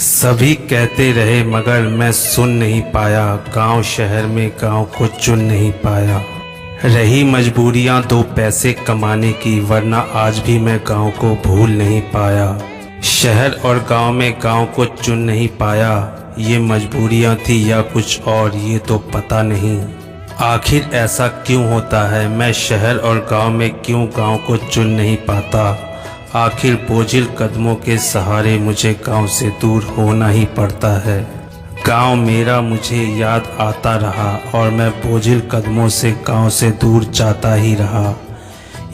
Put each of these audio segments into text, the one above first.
सभी कहते रहे मगर मैं सुन नहीं पाया, गांव शहर में गांव को चुन नहीं पाया। रही मजबूरियां दो पैसे कमाने की, वरना आज भी मैं गांव को भूल नहीं पाया। शहर और गांव में गांव को चुन नहीं पाया, ये मजबूरियां थी या कुछ और ये तो पता नहीं। आखिर ऐसा क्यों होता है, मैं शहर और गांव में क्यों गांव को चुन नहीं पाता। आखिर बोझिल कदमों के सहारे मुझे गांव से दूर होना ही पड़ता है। गांव मेरा मुझे याद आता रहा और मैं बोझिल कदमों से गांव से दूर जाता ही रहा।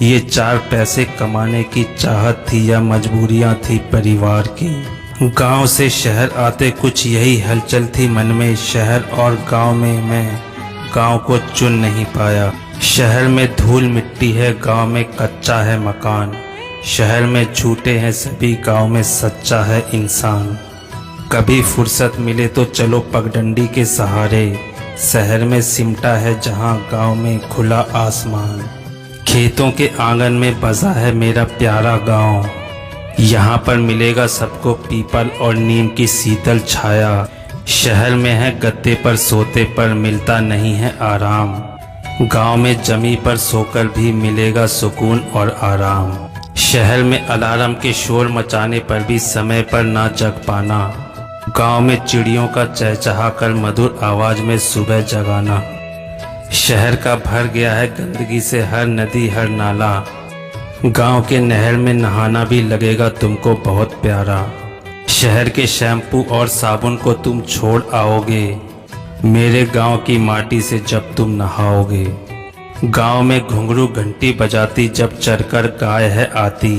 ये चार पैसे कमाने की चाहत थी या मजबूरियां थी परिवार की। गांव से शहर आते कुछ यही हलचल थी मन में। शहर और गांव में मैं गांव को चुन नहीं पाया। शहर में धूल मिट्टी है, गांव में कच्चा है मकान। शहर में झूठे हैं सभी, गांव में सच्चा है इंसान। कभी फुर्सत मिले तो चलो पगडंडी के सहारे। शहर में सिमटा है जहां, गांव में खुला आसमान। खेतों के आंगन में बसा है मेरा प्यारा गांव। यहाँ पर मिलेगा सबको पीपल और नीम की शीतल छाया। शहर में है गद्दे पर सोते पर मिलता नहीं है आराम। गांव में जमी पर सोकर भी मिलेगा सुकून और आराम। शहर में अलार्म के शोर मचाने पर भी समय पर ना जग पाना। गांव में चिड़ियों का चहचहा कर मधुर आवाज में सुबह जगाना। शहर का भर गया है गंदगी से हर नदी हर नाला। गांव के नहर में नहाना भी लगेगा तुमको बहुत प्यारा। शहर के शैम्पू और साबुन को तुम छोड़ आओगे, मेरे गांव की माटी से जब तुम नहाओगे। गांव में घुंघरू घंटी बजाती जब चरकर गाय है आती।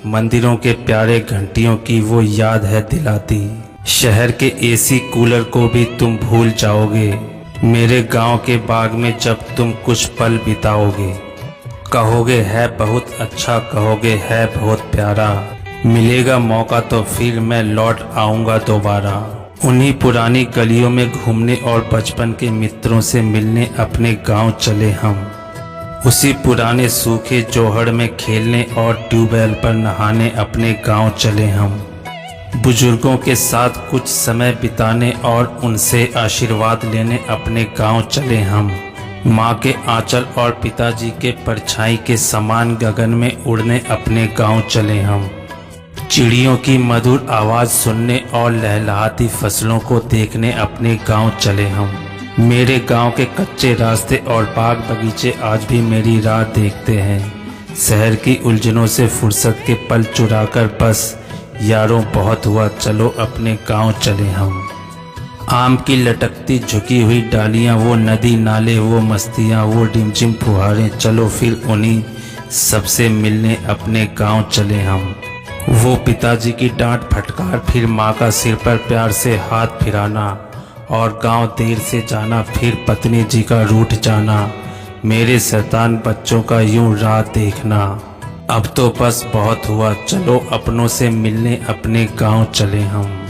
मंदिरों के प्यारे घंटियों की वो याद है दिलाती। शहर के एसी कूलर को भी तुम भूल जाओगे, मेरे गांव के बाग में जब तुम कुछ पल बिताओगे। कहोगे है बहुत अच्छा, कहोगे है बहुत प्यारा। मिलेगा मौका तो फिर मैं लौट आऊंगा दोबारा। उन्हीं पुरानी गलियों में घूमने और बचपन के मित्रों से मिलने अपने गांव चले हम। उसी पुराने सूखे जोहड़ में खेलने और ट्यूबवेल पर नहाने अपने गांव चले हम। बुजुर्गों के साथ कुछ समय बिताने और उनसे आशीर्वाद लेने अपने गांव चले हम। माँ के आंचल और पिताजी के परछाई के समान गगन में उड़ने अपने गांव चले हम। चिड़ियों की मधुर आवाज़ सुनने और लहलहाती फसलों को देखने अपने गांव चले हम। मेरे गांव के कच्चे रास्ते और बाग बगीचे आज भी मेरी राह देखते हैं। शहर की उलझनों से फुर्सत के पल चुराकर बस यारों बहुत हुआ, चलो अपने गांव चले हम। आम की लटकती झुकी हुई डालियां, वो नदी नाले, वो मस्तियां, वो डिमझिम फुहारें, चलो फिर उन्हीं सबसे मिलने अपने गांव चले हम। वो पिताजी की डांट फटकार, फिर माँ का सिर पर प्यार से हाथ फिराना और गांव देर से जाना, फिर पत्नी जी का रूठ जाना, मेरे शैतान बच्चों का यूं राह देखना। अब तो बस बहुत हुआ, चलो अपनों से मिलने अपने गांव चले हम।